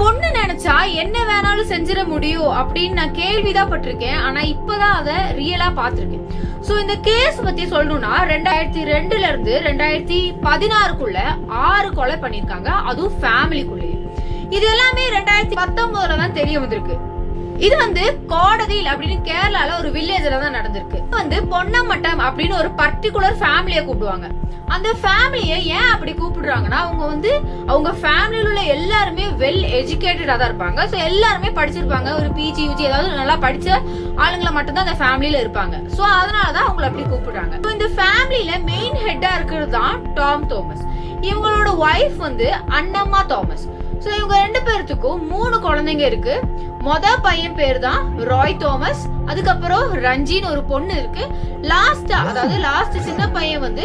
பொண்ணு நினைச்சா என்ன வேணாலும் செஞ்சிட முடியும் அப்படின்னு நான் கேள்விதான் பட்டிருக்கேன். ஆனா இப்பதான் அதை ரியலா பாத்திருக்கேன். சோ இந்த கேஸ் பத்தி சொல்லணும்னா 2002ல இருந்து 2016க்குள்ள 6 கொலை பண்ணிருக்காங்க, அதுவும் ஃபேமிலிக்குள்ளேயே. இது எல்லாமே 2019ல தான் தெரிய வந்திருக்கு. இது கோடதில் அப்படின்னு கேரளால ஒரு வில்லேஜ்ல தான் நடந்திருக்கு. பொன்னமட்டம் அப்படின்னு ஒரு பர்டிகுலர் ஃபேமிலியை கூப்பிடுவாங்க. அந்த ஃபேமிலியை ஏன் அப்படி கூப்பிடுறாங்கன்னா அவங்க ஃபேமிலியில உள்ள எல்லாருமே வெல் எஜுகேட்டடா தான் இருப்பாங்க. சோ எல்லாருமே படிச்சிருப்பாங்க. ஒரு பிஜி யூஜி ஏதாவது நல்லா படிச்ச ஆளுங்களை மட்டும்தான் அந்த ஃபேமிலியில இருப்பாங்க. சோ அதனாலதான் அவங்களை அப்படி கூப்பிடுறாங்க. இந்த ஃபேமிலியில மெயின் ஹெட்டா இருக்கிறது தான் டாம் தாமஸ். இவங்களோட ஒய்ஃப் அன்னம்மா தாமஸ். சோ இவங்க 2 பேர்த்துக்கும் 3 குழந்தைங்க இருக்கு. மொத பையன் பேர் தான் ராய் தாமஸ், அதுக்கப்புறம் ரஞ்சின்னு ஒரு பொண்ணு இருக்கு, லாஸ்ட் சின்ன பையன்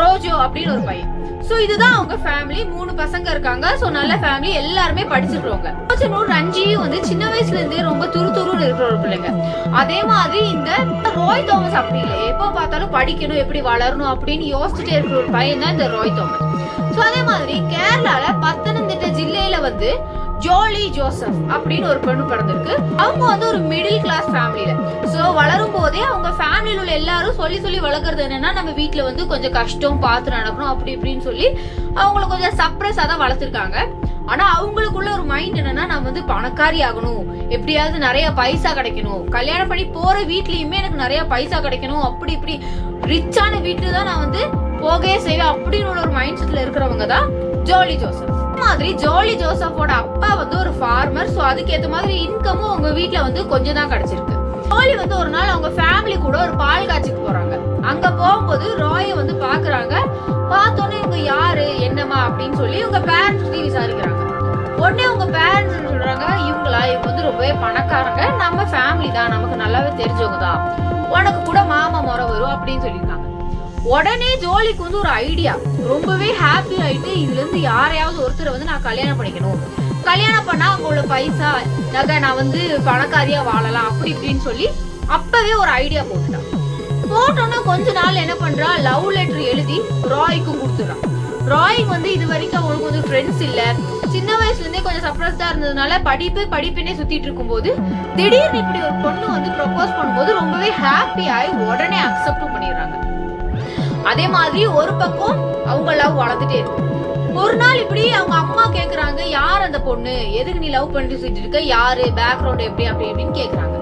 ரோஜோ அப்படின்னு ஒரு பையன். சோ இதுதான் அவங்க ஃபேமிலி. 3 பசங்க இருக்காங்க. சோ நல்ல ஃபேமிலி, எல்லாருமே படிச்சிருக்கவங்க. ரஞ்சியும் சின்ன வயசுல இருந்தே ரொம்ப துருன்னு இருக்கிற ஒரு பிள்ளைங்க. அதே மாதிரி இந்த ராய் தாமஸ் அப்படி இல்லை, எப்போ பார்த்தாலும் படிக்கணும், எப்படி வளரணும் அப்படின்னு யோசிச்சுட்டே இருக்கிற ஒரு பையன் தான் இந்த ராய் தாமஸ். சோ அதே மாதிரி கேரளால பத்தனந்திட்ட ஜில்லையில ஜோலி ஜோசப் அப்படின்னு ஒரு பெண்ணு பிறந்திருக்கு. அவங்க ஒரு மிடில் கிளாஸ் ஃபேமிலியில. சோ வளரும் போதே அவங்க ஃபேமிலியில உள்ள எல்லாரும் சொல்லி வளர்க்கறது என்னன்னா, நம்ம வீட்டுல கொஞ்சம் கஷ்டம் பார்த்து நடக்கணும் அப்படி இப்படின்னு சொல்லி அவங்களை கொஞ்சம் சப்ரஸா தான் வளர்த்திருக்காங்க. ஆனா அவங்களுக்குள்ள ஒரு மைண்ட் என்னன்னா, நம்ம பணக்காரி ஆகணும், எப்படியாவது நிறைய பைசா கிடைக்கணும், கல்யாணம் பண்ணி போற வீட்லயுமே எனக்கு நிறைய பைசா கிடைக்கணும், அப்படி இப்படி ரிச்சான வீட்டுல தான் நான் போகவே செய்வேன் அப்படின்னு ஒரு மைண்ட் செட்ல இருக்கிறவங்க தான் ஜோலி ஜோசப். மாதிரி ஜோலி ஜோசப்போட அப்பா ஒரு ஃபார்மர். சோ அதுக்கேற்ற மாதிரி இன்கமும் அவங்க வீட்டுல கொஞ்சம் தான் கிடைச்சிருக்கு. ஜோலி ஒரு நாள் அவங்க ஃபேமிலி கூட ஒரு பால் காட்சிக்கு போறாங்க. அங்க போகும்போது ராய பாக்குறாங்க. பார்த்தோன்னே இவங்க யாரு என்னமா அப்படின்னு சொல்லி உங்க பேரண்ட்ஸ் விசாரிக்கிறாங்க. உடனே உங்க பேரண்ட்ஸ் சொல்றாங்க, இவங்க ரொம்பவே பணக்காரங்க, நம்ம ஃபேமிலி தான், நமக்கு நல்லாவே தெரிஞ்சவங்க தான், உனக்கு கூட மாமா முறை வரும் அப்படின்னு சொல்லியிருக்காங்க. உடனே ஜோலிக்கு ஒரு ஐடியா, ரொம்பவே ஹாப்பி ஆயிட்டு இதுல இருந்து யாரையாவது ஒருத்தரை நான் கல்யாணம் பண்ணிக்கணும், கல்யாணம் பண்ணா அவங்களோட பைசா நகை நான் பணக்காரியா வாழலாம் அப்படி இப்படின்னு சொல்லி அப்பவே ஒரு ஐடியா போட்டுட்டான். போட்டோன்னா கொஞ்ச நாள் என்ன பண்றா, லவ் லெட்டர் எழுதி ராய்க்கும் கொடுத்துறான். ராய் இது வரைக்கும் அவங்களுக்கு ஃப்ரெண்ட்ஸ் இல்ல, சின்ன வயசுல இருந்தே கொஞ்சம் சப்ரஸ்டா இருந்ததுனால படிப்புனே சுத்திட்டு இருக்கும் போது திடீர்னு இப்படி ஒரு பொண்ணு ப்ரொபோஸ் பண்ணும்போது ரொம்பவே ஹாப்பி ஆகி உடனே அக்செப்டும் பண்ணிடுறாங்க. அதே மாதிரி ஒரு பக்கம் அவங்க லவ் வளர்ந்துட்டே இருக்கு. ஒரு நாள் இப்படி அவங்க அம்மா கேக்குறாங்க, யார் அந்த பொண்ணு, எதுக்கு நீ லவ் பண்ணிட்டு சுத்திட்டு இருக்க, யாரு, பேக்ரவுண்ட் எப்படி அப்படி எப்படின்னு கேக்குறாங்க.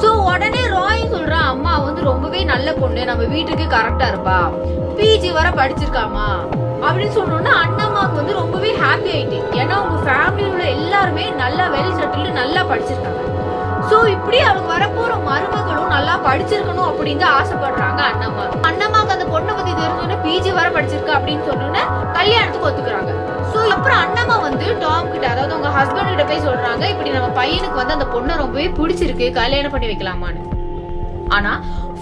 சோ உடனே ராய் சொல்றான், அம்மா ரொம்பவே நல்ல பொண்ணு, நம்ம வீட்டுக்கு கரெக்டா இருப்பா, பிஜி வர படிச்சிருக்காமா அப்படின்னு சொன்னோன்னா அண்ணம்மாவுக்கு ரொம்பவே ஹாப்பி ஆயிட்டு. ஏன்னா அவங்க ஃபேமிலியில உள்ள எல்லாருமே நல்லா வெல் செட்டில்டு, நல்லா படிச்சிருக்காங்க. சோ இப்படி அவங்க வரப்போற மருமகளும் நல்லா படிச்சிருக்கணும் அப்படின்னு ஆசைப்படுறாங்க அண்ணம்மாக்கு அந்த பொண்ணை பத்தி தெரிஞ்சோன்னா பிஜி வர படிச்சிருக்கா அப்படின்னு சொன்னோன்னே கல்யாணத்துக்கு ஒத்துக்குறாங்க. சோ அப்புறம் அண்ணம்மா டாம் கிட்ட, அதாவது உங்க ஹஸ்பண்ட் கிட்ட போய் சொல்றாங்க, இப்படி நம்ம பையனுக்கு அந்த பொண்ணை ரொம்பவே பிடிச்சிருக்கு, கல்யாணம் பண்ணி வைக்கலாமான்னு. ஆனா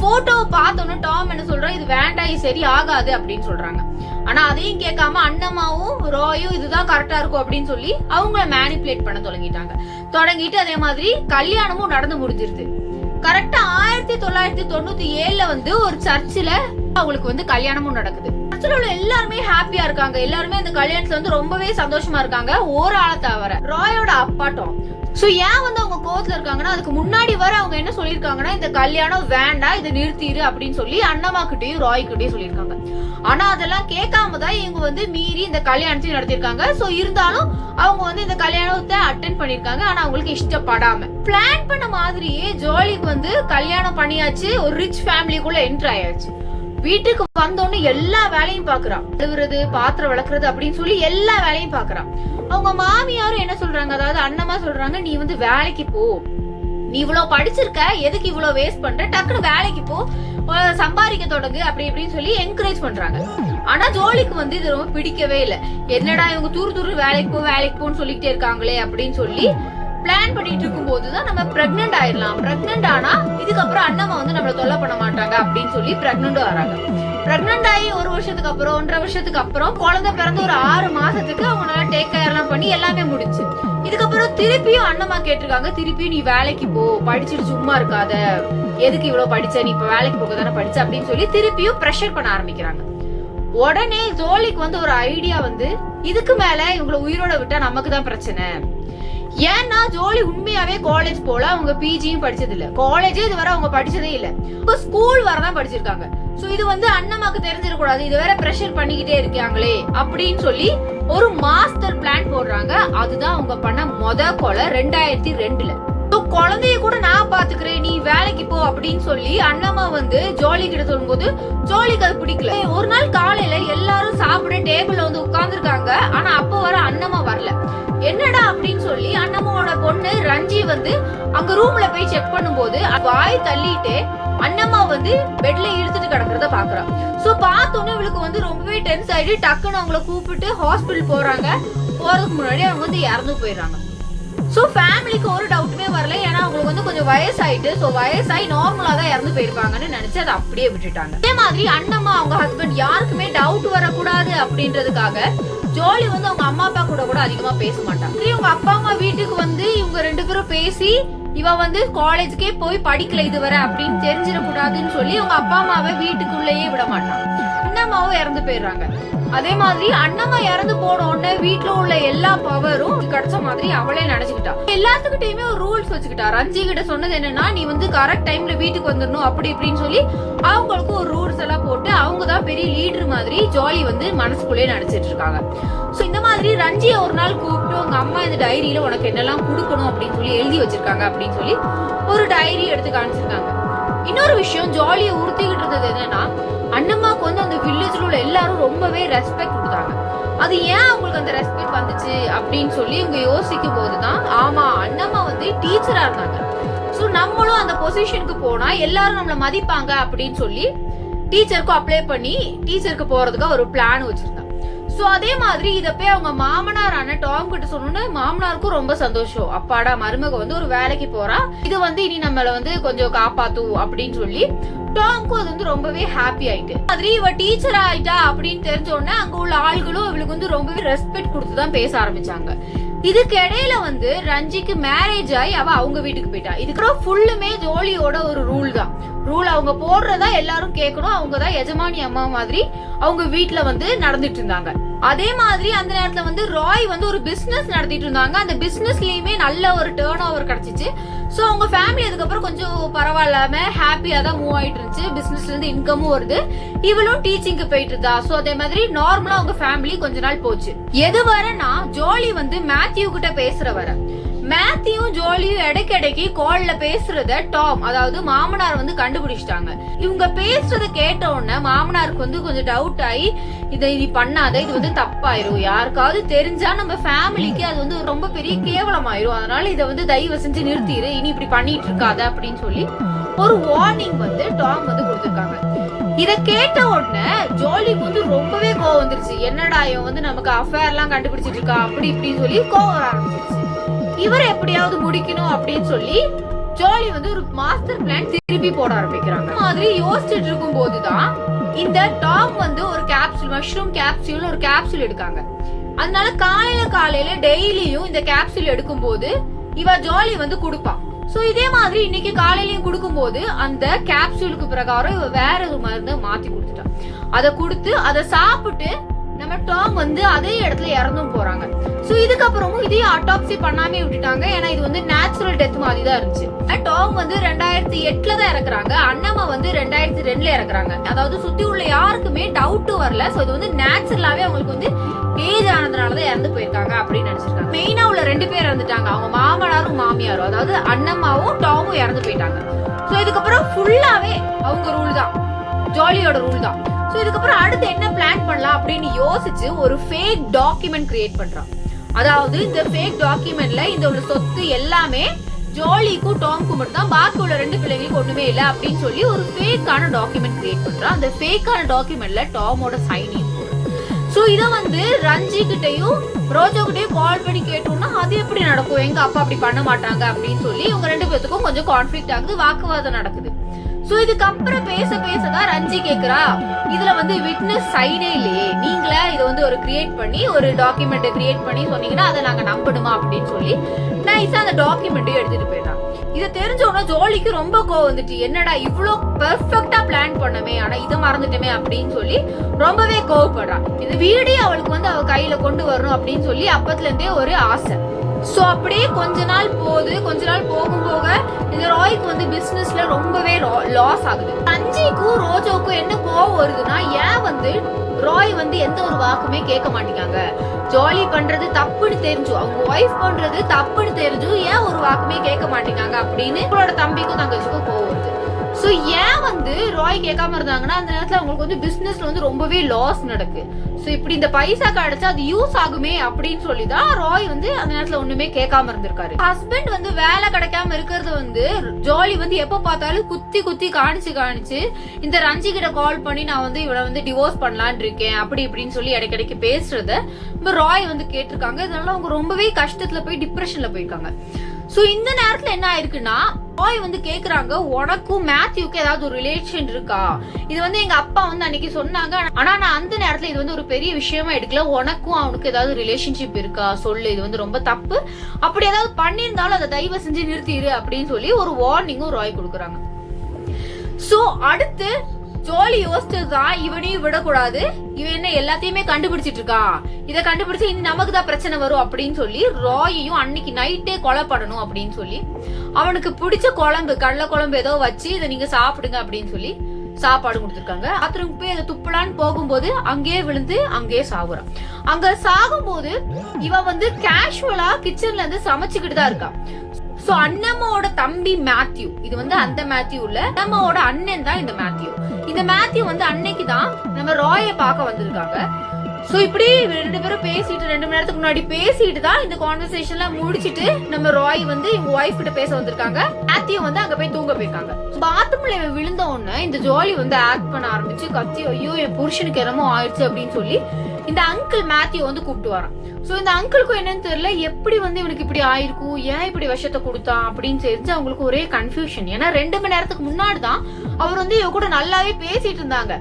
போட்டோவை பார்த்தோன்னு டாம் என்ன சொல்றான், இது வேண்டாம், இது சரி ஆகாது அப்படின்னு சொல்றாங்க. ஆனா அதையும் கேட்காம அண்ணம்மாவும் ராயும் இதுதான் கரெக்டா இருக்கும் அப்படின்னு சொல்லி அவங்கள மேனிபுலேட் பண்ண தொடங்கிட்டு அதே மாதிரி கல்யாணமும் நடந்து முடிஞ்சிருது. கரெக்டா 1997ல ஒரு சர்ச்சில் அவங்களுக்கு கல்யாணமும் நடக்குது. சர்ச்சில் உள்ள எல்லாருமே ஹாப்பியா இருக்காங்க, எல்லாருமே அந்த கல்யாணத்துல ரொம்பவே சந்தோஷமா இருக்காங்க, ஒரு ஆளை தவிர ராயோட அப்பா டாம். சோ ஏன் அவங்க கோவத்துல இருக்காங்கன்னா, அதுக்கு முன்னாடி வர அவங்க என்ன சொல்லிருக்காங்கன்னா, இந்த கல்யாணம் வேண்டாம், இதை நிறுத்திடு அப்படின்னு சொல்லி அண்ணம்மா கிட்டயும் ராய் கிட்டயும் சொல்லியிருக்காங்க. ஆனா அதெல்லாம் கேட்காம தான் இவங்க மீறி இந்த கல்யாணத்தையும் நடத்திருக்காங்க. சோ இருந்தாலும் அவங்க இந்த கல்யாணத்தை அட்டென்ட் பண்ணிருக்காங்க. ஆனா அவங்களுக்கு இஷ்டப்படாம பிளான் பண்ண மாதிரியே ஜோலிக்கு கல்யாணம் பண்ணியாச்சு, ஒரு ரிச் ஃபேமிலிக்குள்ள என்டர் ஆயாச்சு. வீட்டுக்கு வந்தோன்னு எல்லா வேலையும் பாக்குறான், அழுவுறது, பாத்திரம் விளக்குறது அப்படின்னு சொல்லி எல்லா வேலையும் பாக்குறான். அவங்க மாமியாரும் என்ன சொல்றாங்க, அதாவது அண்ணம்மா சொல்றாங்க, நீ வேலைக்கு போ, நீ இவ்வளவு படிச்சிருக்க, எதுக்கு இவ்வளவு வேஸ்ட் பண்ற, டக்குனு வேலைக்கு போ, சம்பாதிக்க தொடங்கு அப்படி இப்படின்னு சொல்லி என்கரேஜ் பண்றாங்க. ஆனா ஜோலிக்கு இது ரொம்ப பிடிக்கவே இல்லை. என்னடா இவங்க தூரு வேலைக்கு போன்னு சொல்லிட்டே இருக்காங்களே அப்படின்னு சொல்லி பிளான் பண்ணிட்டு இருக்கும் போதுதான் நம்ம பிரெக்னென்ட் ஆயிடலாம், பிரெக்னென்ட் ஆனா இதுக்கப்புறம் அண்ணம்மா நம்மள தொல்லை பண்ண மாட்டாங்க அப்படின்னு சொல்லி பிரெக்னென்ட் வராங்க. பிரெக்னென்ட் ஆகி 1 வருஷத்துக்கு அப்புறம் 1.5 வருஷத்துக்கு அப்புறம் குழந்தை பிறந்து ஒரு 6 மாசத்துக்கு அவங்க நல்லா டேக் கேர் எல்லாம் பண்ணி எல்லாமே முடிச்சு. இதுக்கப்புறம் திருப்பியும் அண்ணம்மா கேட்டிருக்காங்க, திருப்பியும் நீ வேலைக்கு போ, படிச்சுட்டு சும்மா இருக்காத, எதுக்கு இவ்வளவு படிச்ச, நீ இப்ப வேலைக்கு போக தானே படிச்ச அப்படின்னு சொல்லி திருப்பியும் ப்ரெஷர் பண்ண ஆரம்பிக்கிறாங்க. உடனே ஜோலிக்கு வந்து ஒரு ஐடியா வந்து, இதுக்கு மேல இவங்களை உயிரோட விட்டா நமக்கு தான் பிரச்சனை. ஏன்னா ஜோலி உண்மையாவே காலேஜ் போல, அவங்க பிஜியும் படிச்சது இல்ல, காலேஜே இதுவரை அவங்க படிச்சதே இல்ல, ஸ்கூல் வரதான் படிச்சிருக்காங்க. சோ இது வந்து அண்ணம்மாக்கு தெரிஞ்சிடக்கூடாது, இது வேற பிரஷர் பண்ணிக்கிட்டே இருக்காங்களே அப்படின்னு சொல்லி ஒரு மாஸ்டர் பிளான் போடுறாங்க. அதுதான் அவங்க பண்ண கொலை 2002. குழந்தைய கூட நான் பாத்துக்கிறேன், நீ வேலைக்கு போ அப்படின்னு சொல்லி அண்ணம்மா வந்து ஜோலி கிட்ட சொல்லும்போது ஜோலிக்கு அது பிடிக்கல. ஒரு நாள் காலையில எல்லாரும் சாப்பிட டேபிள்ல வந்து உட்கார்ந்துருக்காங்க. ஆனா அப்போ வர அண்ணம்மா வரல. என்னடா அப்படின்னு சொல்லி அண்ணம்மாவோட பொண்ணு ரஞ்சி வந்து அங்க ரூம்ல போய் செக் பண்ணும்போது வாய் தள்ளிட்டு அண்ணம்மா வந்து பெட்ல இழுத்துட்டு கிடக்கிறத பாக்குறான். சோ பார்த்தோன்னே இவளுக்கு வந்து ரொம்பவே டென்ஸ் ஆயிட்டு டக்குன்னு அவங்கள கூப்பிட்டு ஹாஸ்பிட்டல் போறாங்க. போறதுக்கு முன்னாடி அவங்க வந்து இறந்து போயிடுறாங்க. சோ ஃபேமிலிக்கு ஒரு டவுட்டுமே வரல, ஏன்னா அவங்களுக்கு வந்து கொஞ்சம் வயசாயிட்டு, சோ வயசாயி நார்மலா தான் இறந்து போயிருப்பாங்கன்னு நினைச்சு அதை அப்படியே விட்டுட்டாங்க. அதே மாதிரி அண்ணம்மா அவங்க ஹஸ்பண்ட் யாருக்குமே டவுட் வரக்கூடாது அப்படின்றதுக்காக ஜோலி வந்து அவங்க அம்மா அப்பா கூட அதிகமா பேச மாட்டாங்க. இவங்க அப்பா அம்மா வீட்டுக்கு வந்து இவங்க 2 பேரும் பேசி இவ வந்து காலேஜுக்கே போய் படிக்கல இதுவரை அப்படின்னு தெரிஞ்சிடக்கூடாதுன்னு சொல்லி அவங்க அப்பா அம்மாவை வீட்டுக்குள்ளேயே விட மாட்டாங்க. அண்ணம்மாவும் இறந்து போயிடுறாங்க. அதே மாதிரி அண்ணம்மா இறந்து போன உடனே வீட்டுல உள்ள எல்லா பவரும் கிடைச்ச மாதிரி அவளே நினைச்சுக்கிட்டா. எல்லாத்துக்கிட்டையுமே ஒரு ரூல்ஸ் வச்சுக்கிட்டா. ரஞ்சி கிட்ட சொன்னது என்னன்னா, நீ வந்து கரெக்ட் டைம்ல வீட்டுக்கு வந்துடணும் அப்படி இப்படின்னு சொல்லி அவங்களுக்கு ஒரு ரூல்ஸ் எல்லாம் போட்டு அவங்கதான் பெரிய லீடர் மாதிரி ஜோலி வந்து மனசுக்குள்ளே நினைச்சிட்டு இருக்காங்க. சோ இந்த மாதிரி ரஞ்சியை ஒரு நாள் கூப்பிட்டு உங்க அம்மா இந்த டைரியில உனக்கு என்னெல்லாம் கொடுக்கணும் அப்படின்னு சொல்லி எழுதி வச்சிருக்காங்க அப்படின்னு சொல்லி ஒரு டைரி எடுத்து காமிச்சிருக்காங்க. இன்னொரு விஷயம் ஜோலியை உறுத்திக்கிட்டு இருந்தது என்னன்னா, அண்ணம்மாக்கு வந்து அந்த வில்லேஜ்ல உள்ள எல்லாரும் ரொம்பவே ரெஸ்பெக்ட் கொடுத்தாங்க. அது ஏன் அவங்களுக்கு அந்த ரெஸ்பெக்ட் வந்துச்சு அப்படின்னு சொல்லி இவங்க யோசிக்கும் போதுதான், ஆமா அண்ணம்மா வந்து டீச்சரா இருந்தாங்க. சோ நம்மளும் அந்த பொசிஷனுக்கு போனா எல்லாரும் நம்மள மதிப்பாங்க அப்படின்னு சொல்லி டீச்சருக்கு அப்ளை பண்ணி டீச்சருக்கு போறதுக்கு ஒரு பிளான் வச்சிருந்தாங்க. சோ அதே மாதிரி இத போய் அவங்க மாமனாரான டாம் கிட்ட சொன்னோன்னு மாமனாருக்கும் ரொம்ப சந்தோஷம். அப்பாடா மருமக வந்து ஒரு வேலைக்கு போறா, இது வந்து இனி நம்மள வந்து கொஞ்சம் காப்பாத்து அப்படின்னு சொல்லி டாம்க்கும் அது வந்து ரொம்பவே ஹாப்பி ஆயிட்டு. மாதிரி இவ டீச்சர் ஆயிட்டா அப்படின்னு தெரிஞ்ச உடனே அங்க உள்ள ஆள்களும் இவளுக்கு வந்து ரொம்பவே ரெஸ்பெக்ட் கொடுத்துதான் பேச ஆரம்பிச்சாங்க. இதுக்கு இடையில வந்து ரஞ்சிக்கு மேரேஜ் ஆகி அவ அவங்க வீட்டுக்கு போயிட்டா. இதுக்கு ஃபுல்லுமே ஜோலியோட ஒரு ரூல் தான். ரூல் அவங்க போடுறதா எல்லாரும் கேட்கணும், அவங்கதான் எஜமானி அம்மா மாதிரி அவங்க வீட்டுல வந்து நடந்துட்டு இருந்தாங்க. அதே மாதிரி அந்த நேரத்துல வந்து ராய் வந்து ஒரு பிசினஸ் நடத்திட்டு இருந்தாங்க. அந்த பிசினஸ்லயுமே நல்ல ஒரு டர்ன் ஓவர் கிடைச்சிச்சு. சோ அவங்க ஃபேமிலி அதுக்கப்புறம் கொஞ்சம் பரவாயில்லாம ஹாப்பியா தான் மூவ் ஆயிட்டு இருந்துச்சு. பிசினஸ்ல இருந்து இன்கமும் வருது, இவளும் டீச்சிங்க்கு போயிட்டு இருந்தா. சோ அதே மாதிரி நார்மலா அவங்க ஃபேமிலி கொஞ்ச நாள் போச்சு. எது வரனா ஜோலி வந்து மேத்யூ கிட்ட பேசுற வர, மேத்யூ ஜோலியும் இடைக்கிடைக்கு கால்ல பேசுறத டாம் அதாவது மாமனார் வந்து கண்டுபிடிச்சிட்டாங்க. இவங்க பேசுறத கேட்ட உடனே மாமனாருக்கு வந்து கொஞ்சம் டவுட் ஆகி, இதை நீ பண்ணாத, இது வந்து தப்பாயிரும், யாருக்காவது தெரிஞ்சா நம்ம ஃபேமிலிக்கு அது வந்து ரொம்ப பெரிய கேவலமாயிரும், அதனால இதை வந்து தயவு செஞ்சு நிறுத்திடு, இனி இப்படி பண்ணிட்டு இருக்காத அப்படின்னு சொல்லி ஒரு வார்னிங் வந்து டாம் வந்து கொடுத்திருக்காங்க. இத கேட்ட உடனே ஜோலிக்கு வந்து ரொம்பவே கோவம் வந்துருச்சு. என்னடா இவன் வந்து நமக்கு அஃபேர் எல்லாம் கண்டுபிடிச்சிட்டு இருக்கா அப்படி இப்படின்னு சொல்லி கோவம் ஆரம்பிச்சிருச்சு. இவரை எப்படியாவது முடிக்கணும் அப்படின்னு சொல்லி ஜோலி வந்து ஒரு மாஸ்டர் பிளான் திருப்பி போட ஆரம்பிக்கிறாங்க. மாதிரி யோசிச்சுட்டு இருக்கும் போதுதான் இந்த டாம் வந்து ஒரு கேப்சூல், மஷ்ரூம் கேப்சூல் ஒரு கேப்சூல் எடுக்காங்க. அதனால காலையில டெய்லியும் இந்த கேப்சூல் எடுக்கும் போது இவ ஜோலி வந்து கொடுப்பா. சோ இதே மாதிரி இன்னைக்கு காலையிலயும் கொடுக்கும் போது அந்த கேப்சூலுக்கு பிரகாரம் இவ வேற ஒரு மருந்தை மாத்தி கொடுத்துட்டா. அதை கொடுத்து அதை சாப்பிட்டு நம்ம டாம் வந்து அதே இடத்துல இறந்தும் போறாங்க. சோ இதுக்கப்புறமும் இதையும் அட்டாப்சி பண்ணாமே விட்டுட்டாங்க. ஏன்னா இது வந்து நேச்சுரல் டெத் மாதிரி தான் இருந்துச்சு. டாம் வந்து 2008 தான் இறக்குறாங்க, அண்ணம்மா வந்து 2002 இறக்குறாங்க. அதாவது சுத்தி உள்ள யாருக்குமே டவுட் வரல. சோ இது வந்து நேச்சுரலாவே அவங்களுக்கு வந்து ஏஜ் ஆனதுனாலதான் இறந்து போயிருக்காங்க அப்படின்னு நினைச்சிருக்காங்க. மெயினா உள்ள 2 பேர் இறந்துட்டாங்க, அவங்க மாமனாரும் மாமியாரும், அதாவது அண்ணம்மாவும் டாமும் இறந்து போயிட்டாங்க. சோ இதுக்கப்புறம் ஃபுல்லாவே அவங்க ரூல் தான், ஜோலியோட ரூல் தான். சோ இதுக்கப்புறம் அடுத்து என்ன பிளான் பண்ணலாம் அப்படின்னு யோசிச்சு ஒரு ஃபேக் டாக்குமெண்ட் கிரியேட் பண்றான். அதாவது இந்த ஃபேக் டாக்குமெண்ட்ல இந்த ஒரு சொத்து எல்லாமே ஜோலிக்கும் டாம்க்கும் மட்டும் தான், பாக்கி உள்ள 2 பிள்ளைங்களுக்கு ஒண்ணுமே இல்ல அப்படின்னு சொல்லி ஒரு ஃபேக்கான டாக்குமெண்ட் கிரியேட் பண்றான். அந்த ஃபேக்கான டாக்குமெண்ட்ல டாமோட சைனையும் போடுறான். சோ இத வந்து ரஞ்சி கிட்டையும் ரோஜா கிட்டையும் கால் பண்ணி கேட்டோம்னா அது எப்படி நடக்கும், எங்க அப்பா அப்படி பண்ண மாட்டாங்க அப்படின்னு சொல்லி இவங்க 2 பேத்துக்கும் கொஞ்சம் கான்ஃபிளிக்ட் ஆகுது, வாக்குவாதம் நடக்குது. சோ இதுக்கப்புறம் பேசதான் ரஞ்சி கேக்குறா, இதுல வந்து விட்னஸ் சைனே இல்லையே, நீங்களே இதை வந்து ஒரு கிரியேட் பண்ணி ஒரு டாக்குமெண்ட் கிரியேட் பண்ணி சொன்னீங்கன்னா அதை நாங்க நம்பணுமா அப்படின்னு சொல்லி நைஸா அந்த டாக்குமெண்ட்டையும் எடுத்துட்டு போயிடலாம். இதை தெரிஞ்சோன்னா ஜோலிக்கு ரொம்ப கோவம் வந்துட்டு, என்னடா இவ்ளோ பெர்ஃபெக்ட்டா பிளான் பண்ணமே, ஆனா இதை மறந்துட்டோமே அப்படின்னு சொல்லி ரொம்பவே கோவப்படுறான். இந்த வீடியோ அவளுக்கு வந்து அவ கையில கொண்டு வரணும் அப்படின்னு சொல்லி அப்பத்துல இருந்தே ஒரு ஆசை. சோ அப்படியே கொஞ்ச நாள் போகும் போக இந்த ராய்க்கு வந்து பிசினஸ்ல ரொம்பவே லாஸ் ஆகுது. ரஞ்சிக்கும் ரோஜோக்கும் என்ன கோவம் வருதுன்னா, ஏன் வந்து ராய் வந்து எந்த ஒரு வாக்குமே கேட்க மாட்டேங்காங்க, ஜாலி பண்றது தப்புன்னு தெரிஞ்சு, அவங்க ஒய்ஃப் பண்றது தப்புன்னு தெரிஞ்சு ஏன் ஒரு வாக்குமே கேட்க மாட்டேங்காங்க அப்படின்னு அவங்களோட தம்பிக்கும் தங்கச்சிக்கும் கோவம் வருது. சோ ஏன் வந்து ராய் கேட்காம இருந்தாங்கன்னா, அந்த நேரத்துல அவங்களுக்கு வந்து பிசினஸ்ல வந்து ரொம்பவே லாஸ் நடக்கு. சோ இப்படி இந்த பைசா கிடைச்சா அது யூஸ் ஆகுமே அப்படின்னு சொல்லிதான் ராய் வந்து அந்த நேரத்துல ஒண்ணுமே கேட்காம இருந்திருக்காரு. ஹஸ்பண்ட் வந்து வேலை கிடைக்காம இருக்கிறது வந்து ஜாலி வந்து எப்ப பார்த்தாலும் குத்தி காணிச்சு இந்த ரஞ்சி கிட்ட கால் பண்ணி நான் வந்து இவளை வந்து டிவோர்ஸ் பண்ணலான் இருக்கேன் அப்படி இப்படின்னு சொல்லி இடைக்கிடைக்கு பேசுறத ராய் வந்து கேட்டிருக்காங்க. இதனால அவங்க ரொம்பவே கஷ்டத்துல போய் டிப்ரெஷன்ல போயிருக்காங்க. சோ இந்த நேரத்துல என்ன ஆயிருக்குன்னா, ராய் வந்து கேக்குறாங்க, உனக்கும் மேத்யூக்கு ஏதாவது ஒரு ரிலேஷன் இருக்கா? இது வந்து எங்க அப்பா வந்து அன்னைக்கு சொன்னாங்க, ஆனா நான் அந்த நேரத்துல இது வந்து ஒரு பெரிய விஷயமா எடுக்கல. உனக்கும் அவனுக்கு ஏதாவது ரிலேஷன்ஷிப் இருக்கா சொல்லு, இது வந்து ரொம்ப தப்பு, அப்படி ஏதாவது பண்ணிருந்தாலும் அதை தயவு செஞ்சு நிறுத்திடு அப்படின்னு சொல்லி ஒரு வார்னிங்கும் ராய் கொடுக்குறாங்க. சோ அடுத்து ஜோலி யோசிச்சதுதான், இவனையும் விடக்கூடாது, இவன் என்ன எல்லாத்தையுமே கண்டுபிடிச்சிட்டு இருக்கான், இதை கண்டுபிடிச்சு இனி நமக்கு தான் பிரச்சனை வரும் அப்படின்னு சொல்லி ராயையும் அன்னைக்கு நைட்டே கொலை பண்ணணும் அப்படின்னு சொல்லி அவனுக்கு பிடிச்ச குழம்பு, கடலை குழம்பு ஏதோ வச்சு இதை நீங்க சாப்பிடுங்க அப்படின்னு சொல்லி சாப்பாடு கொடுத்துருக்காங்க. பாத்ரூம் போய் அதை துப்பலான்னு போகும்போது அங்கேயே விழுந்து அங்கேயே சாகுறான். அங்க சாகும்போது இவன் வந்து கேஷுவலா கிச்சன்ல இருந்து சமைச்சுக்கிட்டு தான் இருக்கான். சோ அண்ணம்மாவோட தம்பி மேத்யூ, இது வந்து அந்த மேத்யூ இல்ல, அண்ணம்மாவோட அண்ணன் தான் இந்த மேத்யூ. இந்த மேத்யூ வந்து அன்னைக்கு தான் நம்ம ராய பார்க்க வந்திருக்காங்க. சோ இப்படி ரெண்டு பேரும் பேசிட்டு 2 மணி நேரத்துக்கு முன்னாடி பேசிட்டு தான் இந்த கான்வர்சேஷன்ல முடிச்சிட்டு நம்ம ராய் வந்து இவங்க ஒய்ஃப் கிட்ட பேச வந்திருக்காங்க. மேத்யூ வந்து அங்க போய் தூங்க போயிருக்காங்க. பாத்ரூம்ல விழுந்த உடனே இந்த ஜோலி வந்து ஆக்ட் பண்ண ஆரம்பிச்சு கத்தி, ஐயோ என் புருஷனுக்கு என்னமோ ஆயிடுச்சு அப்படின்னு சொல்லி இந்த அங்கிள் மேத்யூ வந்து கூப்பிட்டு வரான். சோ இந்த அங்கிளுக்கும் என்னன்னு தெரியல, எப்படி வந்து இவனுக்கு இப்படி ஆயிருக்கும், ஏன் இப்படி விஷத்தை கொடுத்தான் அப்படின்னு தெரிஞ்சு அவங்களுக்கு ஒரே கன்ஃபியூஷன். ஏன்னா 2 மணி நேரத்துக்கு முன்னாடிதான் அவர் வந்து இவ கூட நல்லாவே பேசிட்டு இருந்தாங்க.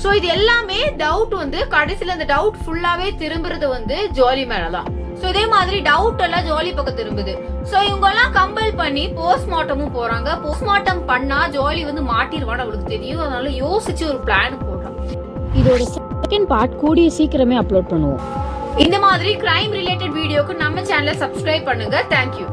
சோ இது எல்லாமே டவுட் வந்து கடைசியில இந்த டவுட் ஃபுல்லாவே திரும்புறது வந்து ஜோலி மேலதான். சோ இதே மாதிரி டவுட் எல்லாம் ஜோலி பக்கம் திரும்புது. சோ இவங்க எல்லாம் கம்பல் பண்ணி போஸ்ட்மார்ட்டமும் போறாங்க. போஸ்ட்மார்ட்டம் பண்ணா ஜோலி வந்து மாட்டிருவான்னு அவளுக்கு தெரியும். அதனால யோசிச்சு ஒரு பிளான் போடுறான். இதோட செகண்ட் பார்ட் கூடிய சீக்கிரமே அப்லோட் பண்ணுவோம். இந்த மாதிரி கிரைம் ரிலேட்டட் வீடியோக்கு நம்ம சேனலை சப்ஸ்கிரைப் பண்ணுங்க. தேங்க்யூ.